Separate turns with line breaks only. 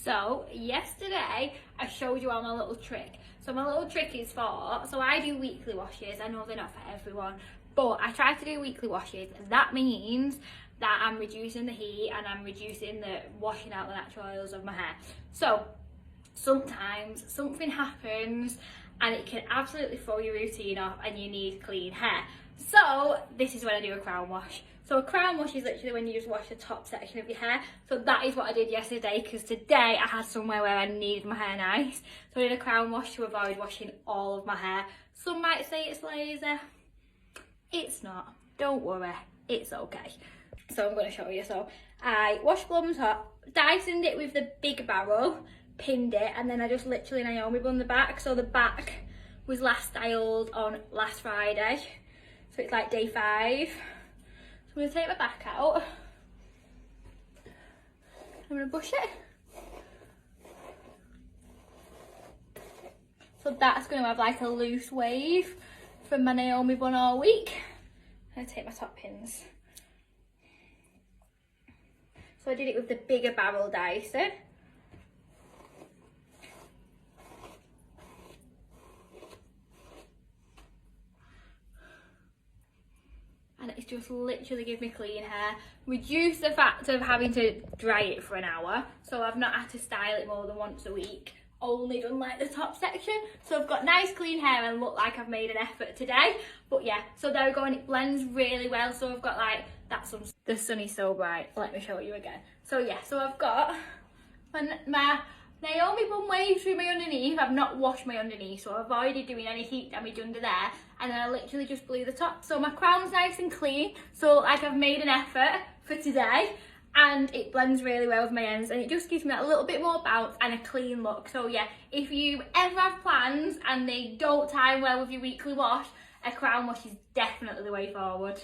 So yesterday I showed you all my little trick. So my little trick is so I do weekly washes. I know they're not for everyone, but I try to do weekly washes. That means that I'm reducing the heat and I'm reducing the washing out the natural oils of my hair. So sometimes something happens and it can absolutely throw your routine off and you need clean hair. So this is when I do a crown wash. So a crown wash is literally when you just wash the top section of your hair. So that is what I did yesterday, because today I had somewhere where I needed my hair nice. So I did a crown wash to avoid washing all of my hair. Some might say it's lazy. It's not. Don't worry. It's okay. So I'm going to show you. So I washed Blum's Hot, Dysoned it with the big barrel, pinned it, and then I just literally Naomi bun the back. So the back was last styled on last Friday. So it's like day 5. So I'm going to take my back out. I'm going to brush it. So that's going to have like a loose wave from my Naomi bun all week. I'm going to take my top pins. So I did it with the bigger barrel Dyson. And it's just literally give me clean hair. Reduce the fact of having to dry it for an hour. So I've not had to style it more than once a week. Only done like the top section. So I've got nice clean hair and look like I've made an effort today. But yeah, so there we go, and it blends really well. So I've got like, the sun is so bright. Let me show you again. So yeah, so I've got my Naomi bun waves through my underneath. I've not washed my underneath, so I avoided doing any heat damage under there. And then I literally just blew the top. So my crown's nice and clean. So like I've made an effort for today. And it blends really well with my ends, and it just gives me that little bit more bounce and a clean look. So yeah, if you ever have plans and they don't time well with your weekly wash, a crown wash is definitely the way forward.